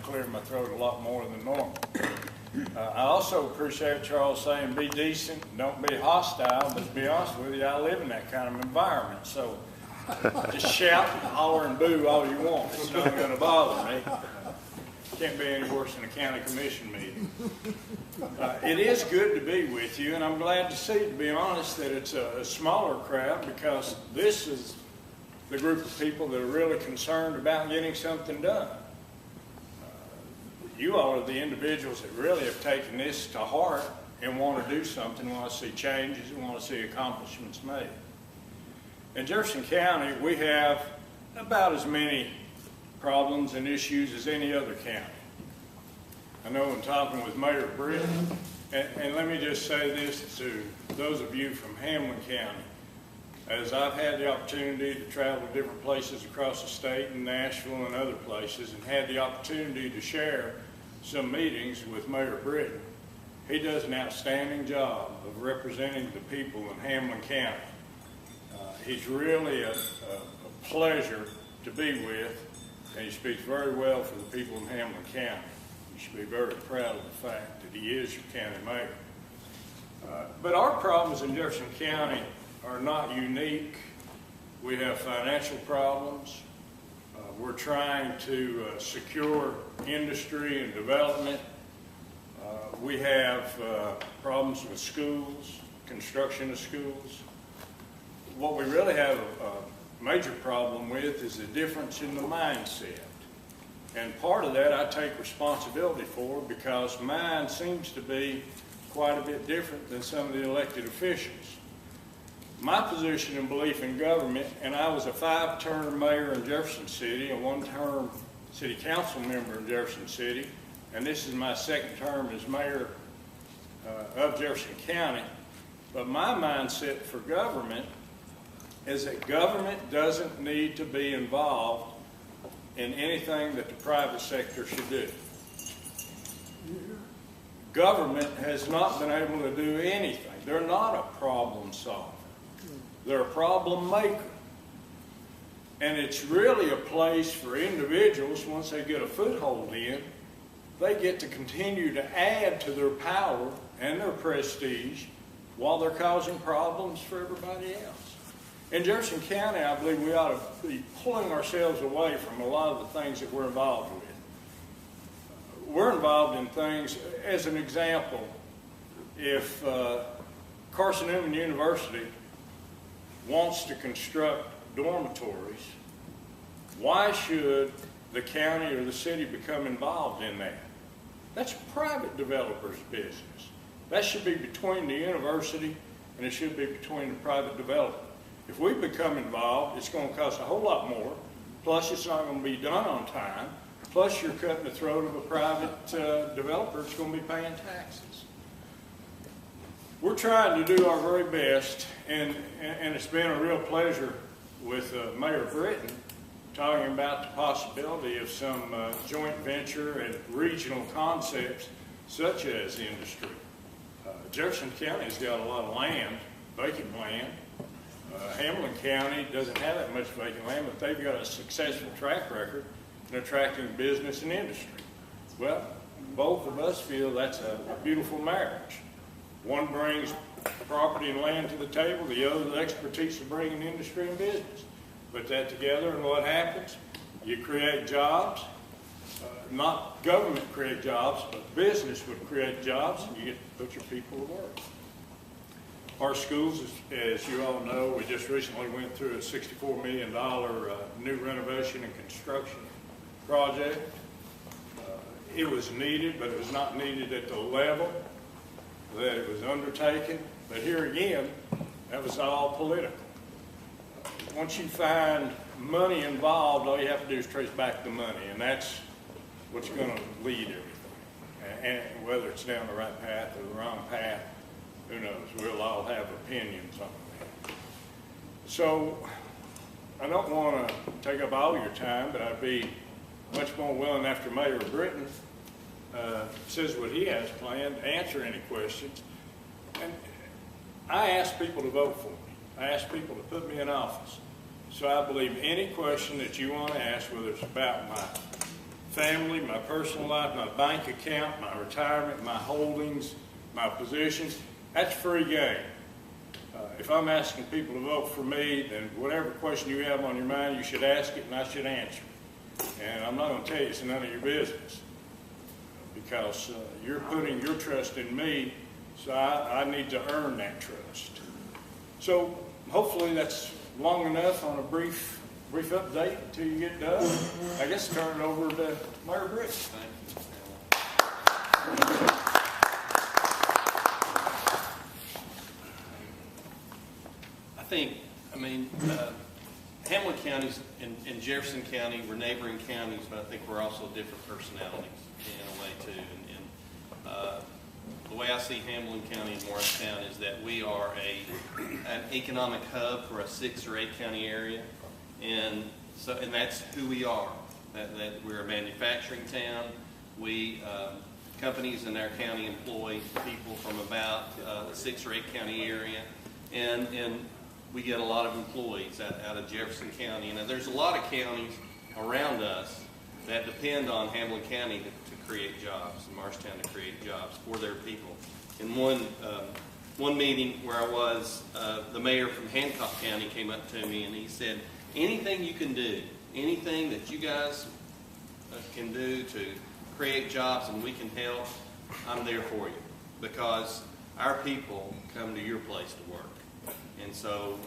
clear my throat a lot more than normal. I also appreciate Charles saying be decent, don't be hostile, but to be honest with you, I live in that kind of environment. So just shout and holler and boo all you want. It's not going to bother me. Can't be any worse than a county commission meeting. It is good to be with you, and I'm glad to see, to be honest, that it's a smaller crowd, because this is the group of people that are really concerned about getting something done. You all are the individuals that really have taken this to heart and want to do something, want to see changes, and want to see accomplishments made. In Jefferson County, we have about as many problems and issues as any other county. I know in talking with Mayor Britton, and let me just say this to those of you from Hamlin County, as I've had the opportunity to travel to different places across the state and Nashville and other places, and had the opportunity to share some meetings with Mayor Britton, he does an outstanding job of representing the people in Hamlin County. He's really a pleasure to be with, and he speaks very well for the people in Hamlin County. You should be very proud of the fact that he is your county mayor. But our problems in Jefferson County are not unique. We have financial problems. We're trying to secure industry and development. We have problems with schools, construction of schools. What we really have a major problem with is the difference in the mindset. And part of that I take responsibility for, because mine seems to be quite a bit different than some of the elected officials. My position and belief in government, and I was a 5-term mayor in Jefferson City, a 1-term city council member in Jefferson City, and this is my 2nd term as mayor of Jefferson County. But my mindset for government is that government doesn't need to be involved in anything that the private sector should do. Government has not been able to do anything. They're not a problem solver. They're a problem maker. And it's really a place for individuals, once they get a foothold in, they get to continue to add to their power and their prestige while they're causing problems for everybody else. In Jefferson County, I believe we ought to be pulling ourselves away from a lot of the things that we're involved with. We're involved in things, as an example, if Carson Newman University wants to construct dormitories, why should the county or the city become involved in that? That's private developers' business. That should be between the university, and it should be between the private developer. If we become involved, it's going to cost a whole lot more, plus it's not going to be done on time, plus you're cutting the throat of a private developer that's going to be paying taxes. We're trying to do our very best, and it's been a real pleasure with Mayor Britton talking about the possibility of some joint venture and regional concepts such as industry. Jefferson County's got a lot of land, vacant land. Hamlin County doesn't have that much vacant land, but they've got a successful track record in attracting business and industry. Well, both of us feel that's a beautiful marriage. One brings property and land to the table, the other the expertise of bringing industry and business. Put that together, and what happens? You create jobs. Not government create jobs, but business would create jobs, and you get to put your people to work. Our schools, as you all know, we just recently went through a $64 million new renovation and construction project. It was needed, but it was not needed at the level that it was undertaken. But here again, that was all political. Once you find money involved, all you have to do is trace back the money, and that's what's going to lead everything. And whether it's down the right path or the wrong path, who knows? We'll all have opinions on that. So I don't want to take up all your time, but I'd be much more willing, after Mayor Britton says what he has planned, to answer any questions. And I ask people to vote for me. I ask people to put me in office. So I believe any question that you want to ask, whether it's about my family, my personal life, my bank account, my retirement, my holdings, my positions. That's free game. If I'm asking people to vote for me, then whatever question you have on your mind, you should ask it and I should answer it. And I'm not going to tell you it's none of your business, because you're putting your trust in me, so I need to earn that trust. So hopefully that's long enough on a brief update until you get done. I guess turn it over to Mayor Briggs. Hamlin County's and Jefferson County, we're neighboring counties, but I think we're also different personalities in a way too. And the way I see Hamlin County and Morristown is that we are an economic hub for a 6 or 8 county area, and that's who we are. That we're a manufacturing town. We companies in our county employ people from about the 6 or 8 county area, and we get a lot of employees out of Jefferson County. And there's a lot of counties around us that depend on Hamlin County to create jobs, and Morristown to create jobs for their people. In one meeting where I was, the mayor from Hancock County came up to me and he said, anything you can do, anything that you guys can do to create jobs and we can help, I'm there for you, because our people come to your place to work. And so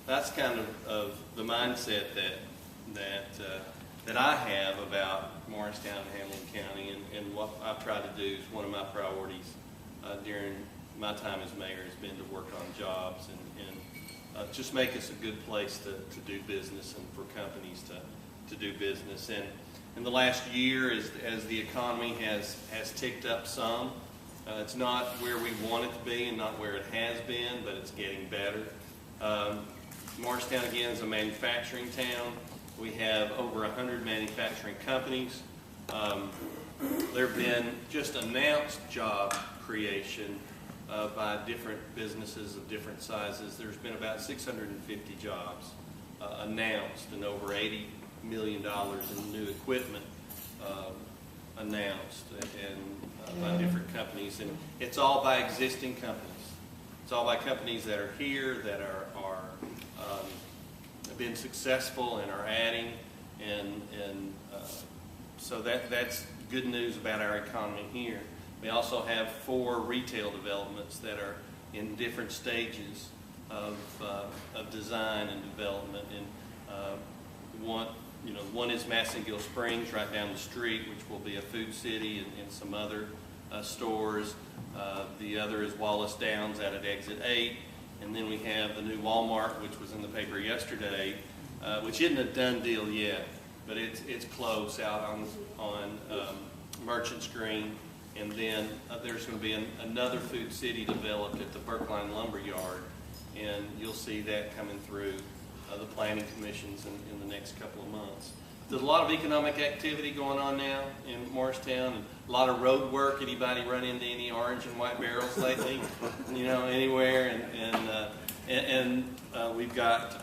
that's kind of the mindset that I have about Morristown and Hamlin County, and what I've tried to do is one of my priorities during my time as mayor has been to work on jobs and just make us a good place to do business and for companies to do business. And in the last year, as the economy has ticked up some, it's not where we want it to be and not where it has been, but it's getting better. Morristown, again, is a manufacturing town. We have over 100 manufacturing companies. There have been just announced job creation by different businesses of different sizes. There's been about 650 jobs announced, and over $80 million in new equipment announced, and by different companies. And it's all by existing companies. It's all by companies that are here, that have been successful and are adding, and so that's good news about our economy here. We also have 4 retail developments that are in different stages of design and development, and one is Massengill Springs right down the street, which will be a food city and some other stores. The other is Wallace Downs out at Exit 8. And then we have the new Walmart, which was in the paper yesterday, which isn't a done deal yet, but it's close out on Merchants Green. And then there's going to be another food city developed at the Brookline Lumber Yard, and you'll see that coming through the planning commissions in the next couple of months. There's a lot of economic activity going on now in Morristown, and a lot of road work. Anybody run into any orange and white barrels lately? Anywhere? And we've got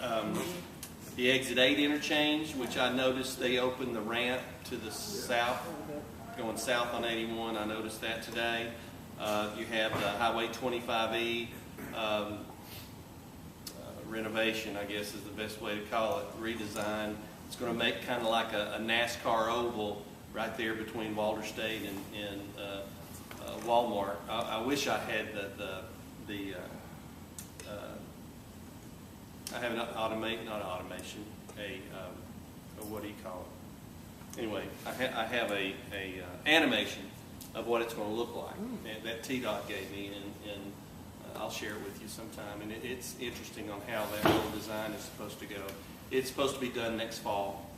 the Exit 8 interchange, which I noticed they opened the ramp to the south, going south on 81. I noticed that today. You have the Highway 25E renovation, I guess is the best way to call it, redesign. It's going to make kind of like a NASCAR oval right there between Walter State and Walmart. I wish I had I have not automation, what do you call it? Anyway, I have a animation of what it's going to look like that TDOT gave me, and I'll share it with you sometime. And it's interesting on how that whole design is supposed to go. It's supposed to be done next fall,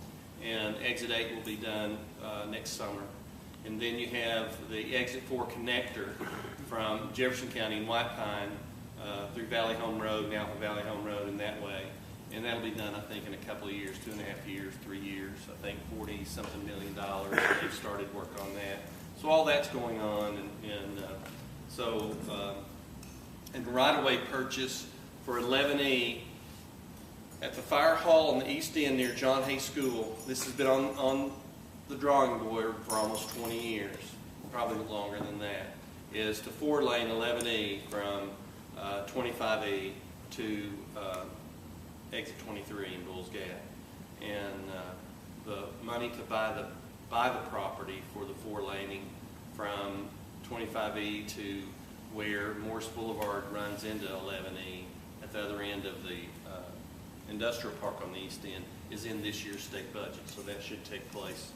and Exit 8 will be done next summer. And then you have the Exit 4 connector from Jefferson County and White Pine through Valley Home Road, now to Valley Home Road, and that way. And that'll be done, I think, in a couple of years, 2.5 years, 3 years. I think $40-something million. They've started work on that. So all that's going on, and right-of-way purchase for 11E at the fire hall on the east end near John Hay School. This has been on the drawing board for almost 20 years, probably longer than that, is to 4-lane 11E from 25E to exit 23 in Bulls Gap. And the money to buy the property for the 4-laning from 25E to where Morse Boulevard runs into 11E at the other end of the industrial park on the east end is in this year's state budget. So that should take place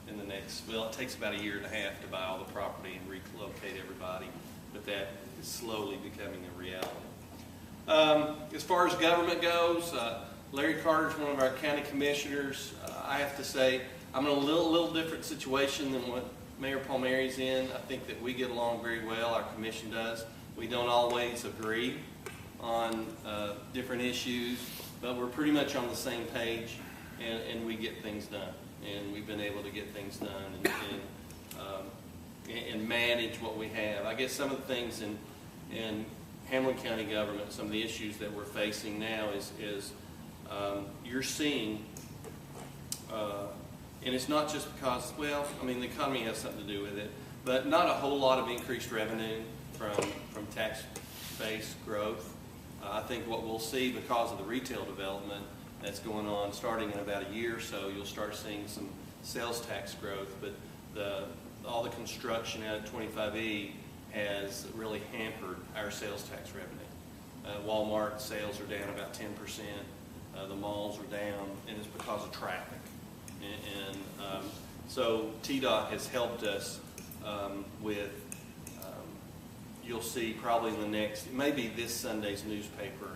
in the next, well, it takes about 1.5 years to buy all the property and relocate everybody, but that is slowly becoming a reality. As far as government goes, Larry Carter is one of our county commissioners. I have to say, I'm in a little different situation than what Mayor Palmieri's in. I think that we get along very well, our commission does. We don't always agree on different issues, but we're pretty much on the same page, and we get things done. And we've been able to get things done and manage what we have. I guess some of the things in Hamlin County government, some of the issues that we're facing now is you're seeing, and it's not just because, well, I mean, the economy has something to do with it, but not a whole lot of increased revenue from tax-based growth. I think what we'll see because of the retail development that's going on starting in about 1 year or so, you'll start seeing some sales tax growth, but all the construction out at 25E has really hampered our sales tax revenue. Walmart sales are down about 10%. The malls are down, and it's because of traffic. So TDOT has helped us with, you'll see probably in the next, maybe this Sunday's newspaper,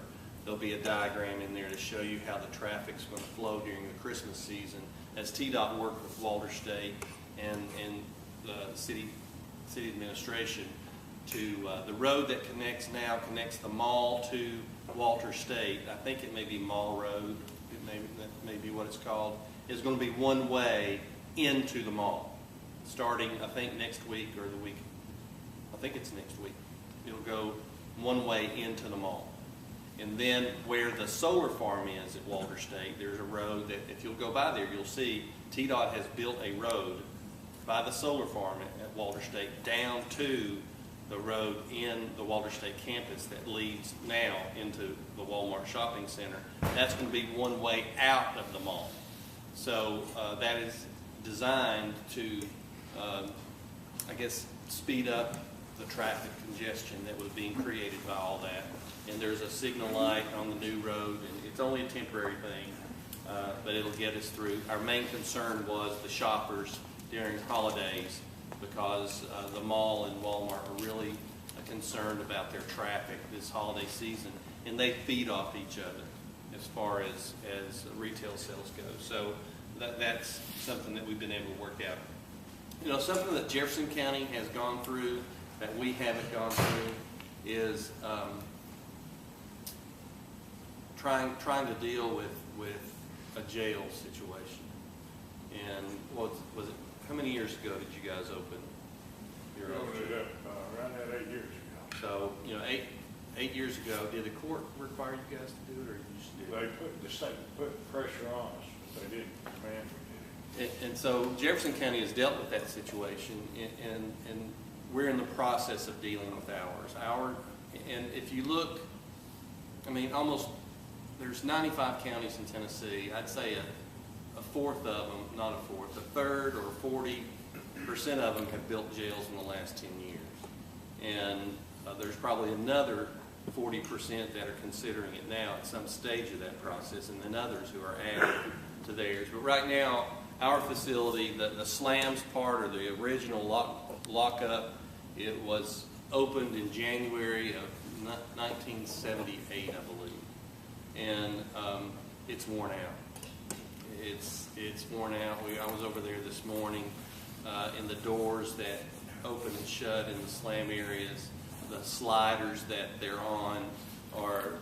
there'll be a diagram in there to show you how the traffic's going to flow during the Christmas season as TDOT worked with Walter State and the city administration to the road that connects the mall to Walter State. I think it may be Mall Road, that may be what it's called, is going to be one way into the mall, starting I think next week or the week, I think it's next week. It'll go one way into the mall. And then where the solar farm is at Walter State, there's a road that if you'll go by there, you'll see TDOT has built a road by the solar farm at Walter State down to the road in the Walter State campus that leads now into the Walmart shopping center. That's going to be one way out of the mall. So that is designed to, I guess, speed up the traffic congestion that was being created by all that. And there's a signal light on the new road, and it's only a temporary thing, but it'll get us through. Our main concern was the shoppers during holidays because the mall and Walmart are really concerned about their traffic this holiday season, and they feed off each other as far as retail sales go. So that's something that we've been able to work out. You know, something that Jefferson County has gone through that we haven't gone through is trying to deal with a jail situation. And was it? How many years ago did you guys open your own jail? Around that 8 years ago. So, you know, eight years ago, did the court require you guys to do it, or you just did it? The state put pressure on us, but they didn't command we did it. And so Jefferson County has dealt with that situation, and we're in the process of dealing with ours. And if you look, I mean, there's 95 counties in Tennessee. I'd say a fourth of them, not a fourth, a third or 40% of them have built jails in the last 10 years. And there's probably another 40% that are considering it now at some stage of that process, and then others who are adding to theirs. But right now, our facility, the slams part, or the original lockup, it was opened in January of 1978, I believe. And it's worn out. It's worn out. I was over there this morning, and the doors that open and shut in the slam areas, the sliders that they're on are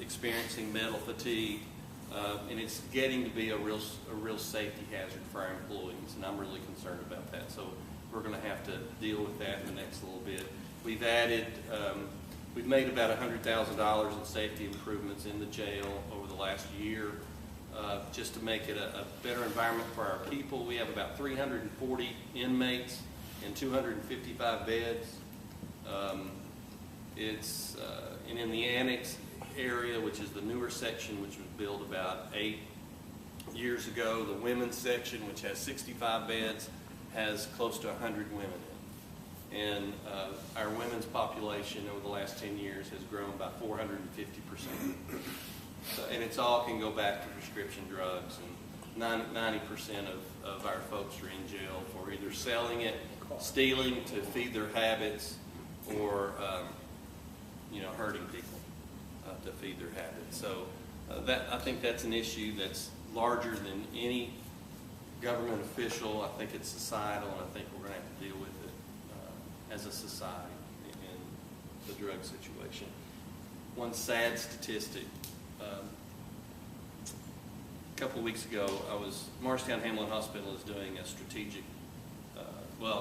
experiencing metal fatigue, and it's getting to be a real safety hazard for our employees, and I'm really concerned about that. So we're going to have to deal with that in the next little bit. We've made about $100,000 in safety improvements in the jail over the last year. just to make it a better environment for our people. We have about 340 inmates and 255 beds. And in the annex area, which is the newer section, which was built about 8 years ago, the women's section, which has 65 beds, has close to 100 women in it. And our women's population over the last 10 years has grown by 450%. So, and it's all can go back to prescription drugs, and 90% of our folks are in jail for either selling it, stealing to feed their habits, or hurting people to feed their habits. So I think that's an issue that's larger than any government official. I think it's societal, and I think we're going to have to deal with it as a society in the drug situation. One sad statistic. A couple of weeks ago, Morristown Hamlin Hospital is doing a strategic,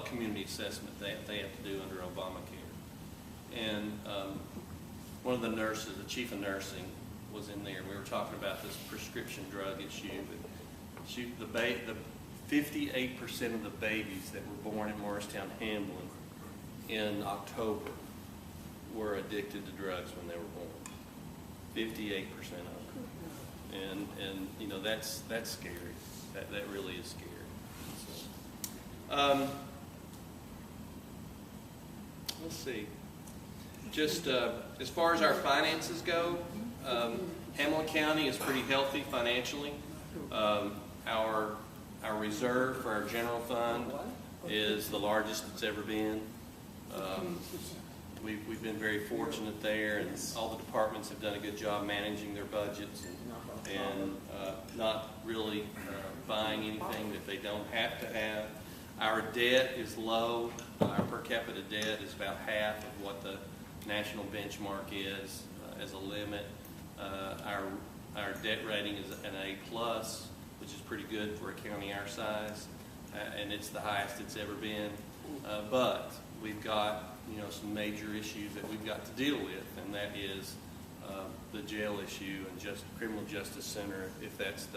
community assessment that they have to do under Obamacare. And one of the nurses, the chief of nursing, was in there. We were talking about this prescription drug issue. But the 58% of the babies that were born in Morristown Hamlin in October were addicted to drugs when they were born. 58% of them. And that's scary. That really is scary. So, let's see. Just as far as our finances go, Hamilton County is pretty healthy financially. Our reserve for our general fund is the largest it's ever been. We've been very fortunate there, and all the departments have done a good job managing their budgets and not really buying anything that they don't have to have. Our debt is low. Our per capita debt is about half of what the national benchmark is as a limit. Our debt rating is an A+, which is pretty good for a county our size, and it's the highest it's ever been. But we've got some major issues that we've got to deal with, and that is the jail issue and just criminal justice center. If that's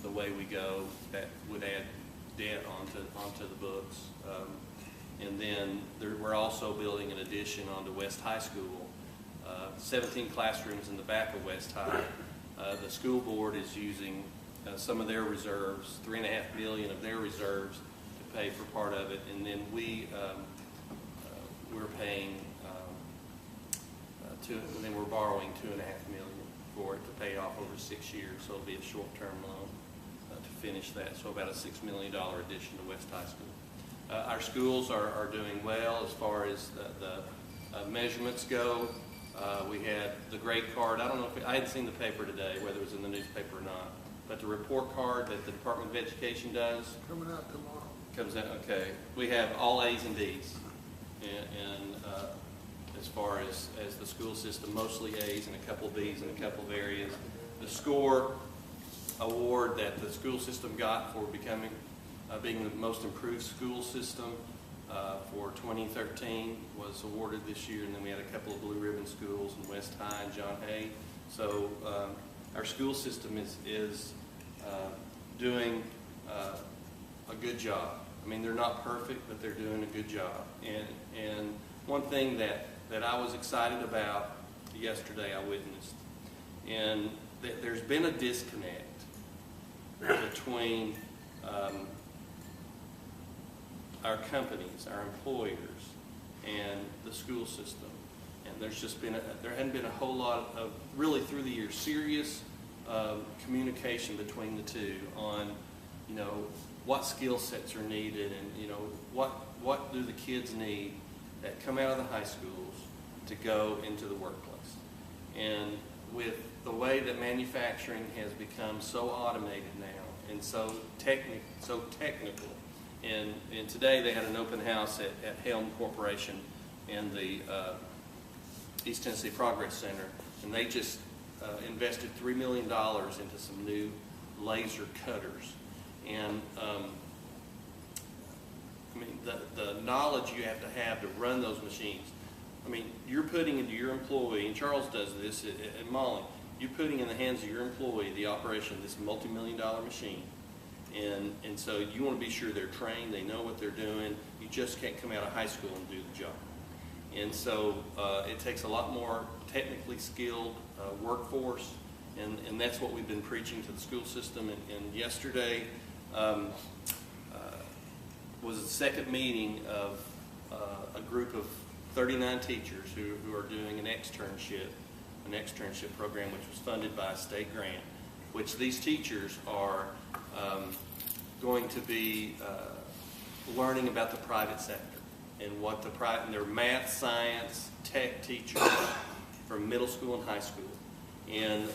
the way we go, that would add debt onto the books. And then we're also building an addition onto West High School, 17 classrooms in the back of West High. The school board is using some of their reserves, $3.5 million of their reserves, to pay for part of it, and then we're paying and then we're borrowing $2.5 million for it to pay off over 6 years. So it'll be a short-term loan to finish that. So about a $6 million addition to West High School. Our schools are doing well as far as the measurements go. We had the grade card. I don't know if I hadn't seen the paper today, whether it was in the newspaper or not, but the report card that the Department of Education does Coming out tomorrow. comes out. Okay, we have all A's and D's, and as far as the school system, mostly A's and a couple of B's in a couple of areas. The SCORE award that the school system got for being the most improved school system for 2013 was awarded this year, and then we had a couple of blue ribbon schools in West High and John Hay. So our school system is doing a good job. I mean, they're not perfect, but they're doing a good job. And one thing that I was excited about yesterday, I witnessed, and there's been a disconnect between our companies, our employers, and the school system. And there's just been there hadn't been a whole lot of, really through the years, serious communication between the two on, what skill sets are needed, and what do the kids need that come out of the high schools to go into the workplace. And with the way that manufacturing has become so automated now and so technical, and today they had an open house at Helm Corporation in the East Tennessee Progress Center, and they just invested $3 million into some new laser cutters. And the knowledge you have to run those machines. I mean, you're putting into your employee, and Charles does this at Molly, you're putting in the hands of your employee the operation of this multi-million-dollar machine. And so you want to be sure they're trained, they know what they're doing. You just can't come out of high school and do the job. And so it takes a lot more technically skilled workforce, and that's what we've been preaching to the school system. And yesterday was the second meeting of a group of 39 teachers who are doing an externship program which was funded by a state grant, which these teachers are going to be learning about the private sector and what and they're math, science, tech teachers from middle school and high school. And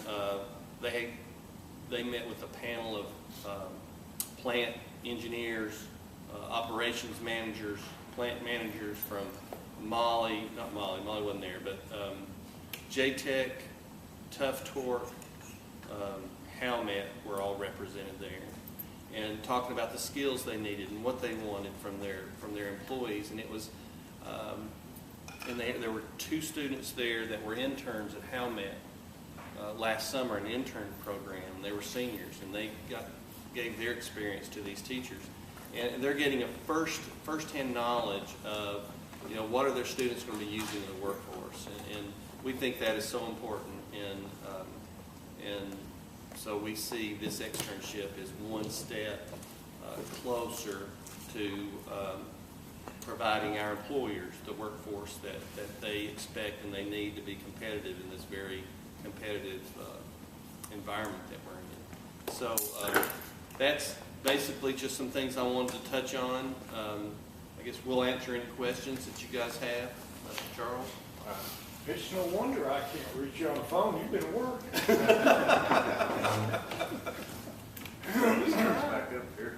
they met with a panel of plant engineers, operations managers, plant managers from Molly wasn't there, but JTech, Tough Torque, Howmet were all represented there, and talking about the skills they needed and what they wanted from their employees. And it was, there were 2 students there that were interns at Howmet last summer, an intern program. They were seniors, and they gave their experience to these teachers, and they're getting a first-hand knowledge of, what are their students going to be using in the workforce, and we think that is so important. And so we see this externship as one step closer to providing our employers the workforce that they expect and they need to be competitive in this very competitive environment that we're in. So that's basically just some things I wanted to touch on. I guess we'll answer any questions that you guys have. Charles? It's no wonder I can't reach you on the phone. You've been working. Back up here.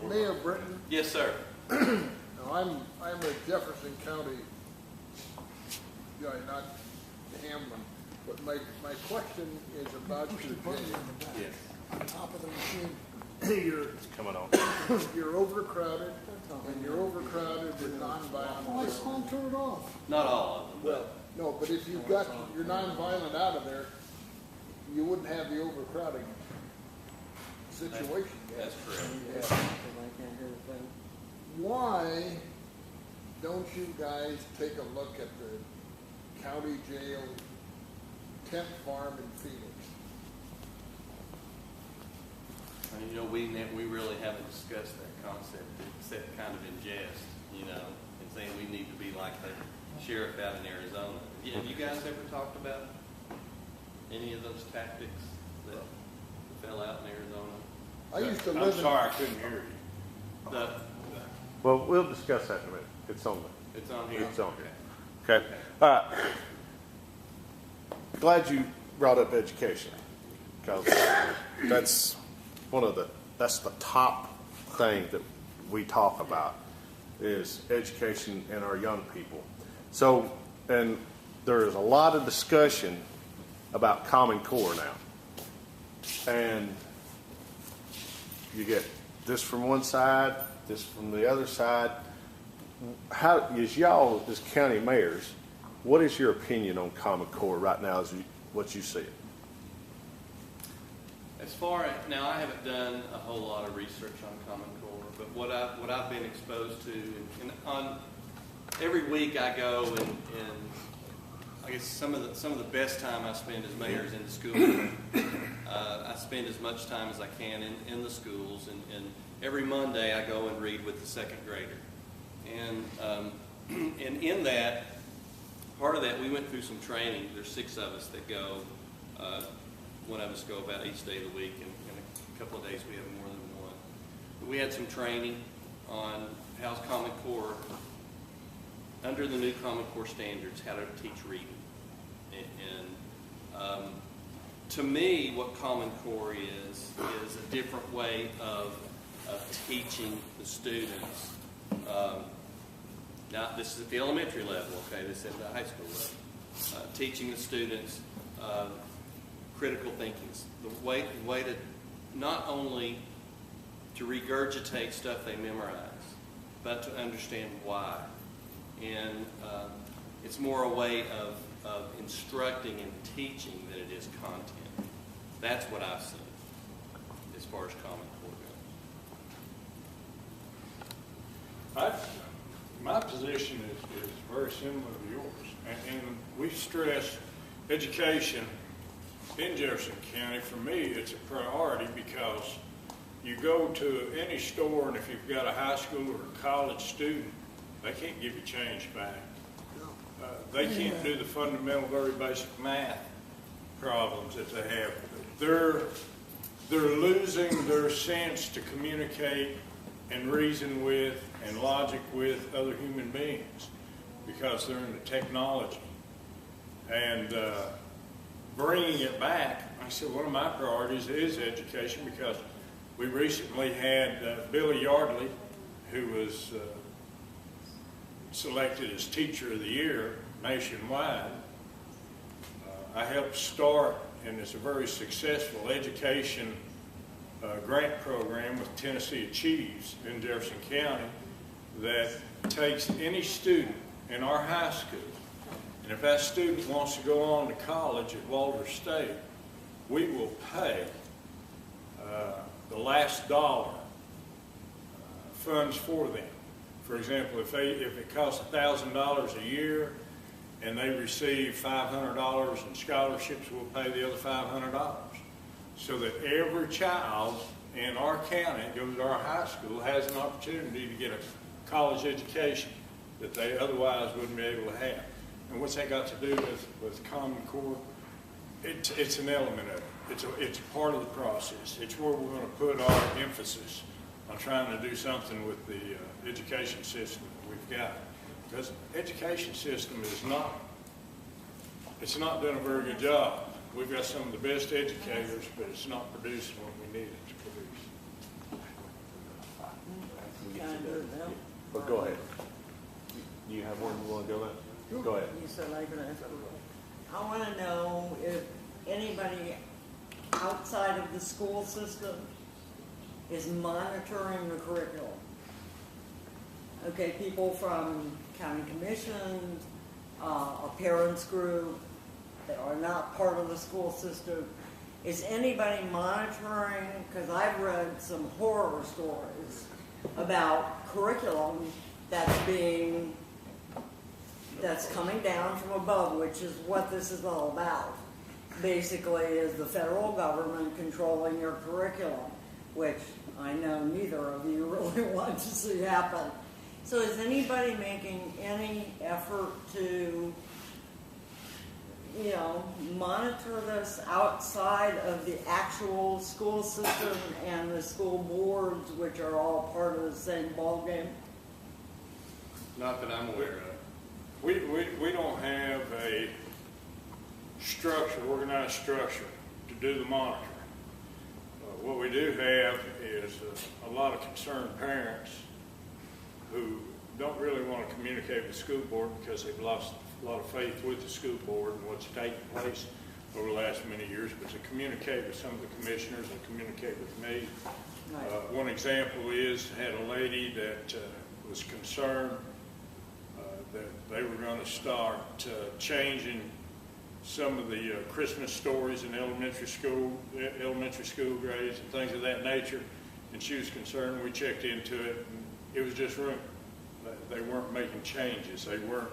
Mayor Britton, Yes, sir. now I'm a Jefferson County guy, not Hamlin, but my question is about your jail. Yes. On top of the machine. It's coming on. You're overcrowded, and you're overcrowded with nonviolent. Oh, it's all turned off. Not all of them, Well, no, but if you got your nonviolent out of there, you wouldn't have the overcrowding situation. that's correct. Yeah. Why don't you guys take a look at the county jail tent farm in Phoenix? And, we really haven't discussed that concept, except kind of in jest, and saying we need to be like the sheriff out in Arizona. Have you guys ever talked about any of those tactics that fell out in Arizona? I used to I'm live in. sorry, I couldn't hear you. Well, we'll discuss that in a minute. It's on It's on here. It's on there. Okay. All right. Glad you brought up education, because that's that's the top thing that we talk about is education and our young people. So, and there is a lot of discussion about Common Core now, and you get this from one side, this from the other side. How is y'all as county mayors? What is your opinion on Common Core right now, as what you see it? As far as now, I haven't done a whole lot of research on Common Core, but what I've been exposed to, and on every week I go and I guess some of the best time I spend as mayor is in the school. I spend as much time as I can in the schools, and every Monday I go and read with the second grader, and in that, part of that we went through some training. There's 6 of us that go. One of us go about each day of the week, and a couple of days we have more than one. But we had some training on how's Common Core, under the new Common Core standards, how to teach reading. And to me, what Common Core is a different way of teaching the students. Now, this is at the elementary level, okay? This is at the high school level. Teaching the students critical thinking, the way to not only to regurgitate stuff they memorize, but to understand why. And it's more a way of of instructing and teaching than it is content. That's what I've seen as far as Common Core goes. My position is very similar to yours, and we stress education in Jefferson County. For me, it's a priority because you go to any store, and if you've got a high school or a college student, they can't give you change back. They can't do the fundamental, very basic math problems that they have. They're losing their sense to communicate and reason with and logic with other human beings because they're into technology. And bringing it back, I said one of my priorities is education because we recently had Billy Yardley, who was selected as Teacher of the Year nationwide. I helped start, and it's a very successful education grant program with Tennessee Achieves in Jefferson County that takes any student in our high school, and if that student wants to go on to college at Walter State, we will pay the last dollar funds for them. For example, if it costs $1,000 a year and they receive $500 in scholarships, we'll pay the other $500. So that every child in our county that goes to our high school has an opportunity to get a college education that they otherwise wouldn't be able to have. And what's that got to do with Common Core? It's an element of it. It's a part of the process. It's where we're going to put our emphasis on trying to do something with the education system that we've got. Because the education system it's not done a very good job. We've got some of the best educators, but it's not producing what we need it to produce. But go ahead. Do you have one you want to go at? Go ahead. You said I could answer. I want to know if anybody outside of the school system is monitoring the curriculum. Okay, people from county commissions, a parents group that are not part of the school system. Is anybody monitoring? Because I've read some horror stories about curriculum that's coming down from above, which is what this is all about. Basically, is the federal government controlling your curriculum, which I know neither of you really want to see happen. So is anybody making any effort to, monitor this outside of the actual school system and the school boards, which are all part of the same ballgame? Not that I'm aware of. We don't have a organized structure to do the monitoring. What we do have is a lot of concerned parents who don't really want to communicate with the school board because they've lost a lot of faith with the school board and what's taken place over the last many years, but to communicate with some of the commissioners and communicate with me. Right. One example had a lady that was concerned that they were going to start changing some of the Christmas stories in elementary school grades and things of that nature, and she was concerned. We checked into it, and it was just rumor. They weren't making changes. They weren't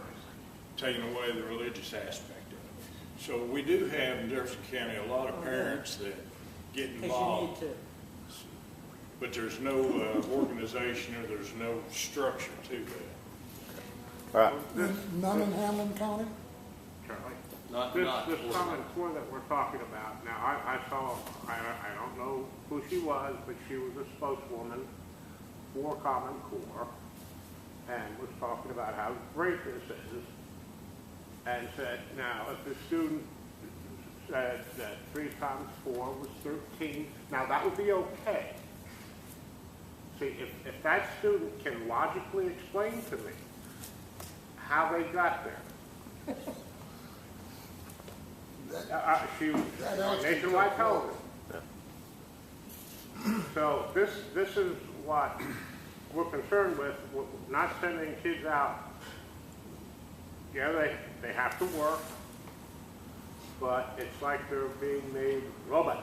taking away the religious aspect of it. So we do have in Jefferson County a lot of parents that get involved. Because you need to. But there's no organization or there's no structure to that. All right. None in Hamlin County? Charlie? This Common Core that we're talking about, now I saw, I don't know who she was, but she was a spokeswoman for Common Core and was talking about how great this is, and said, now if the student said that 3 times 4 was 13, now that would be okay. See, if that student can logically explain to me how they got there. She was on nationwide television. So this is what we're concerned with, not sending kids out. Yeah, they have to work, but it's like they're being made robots.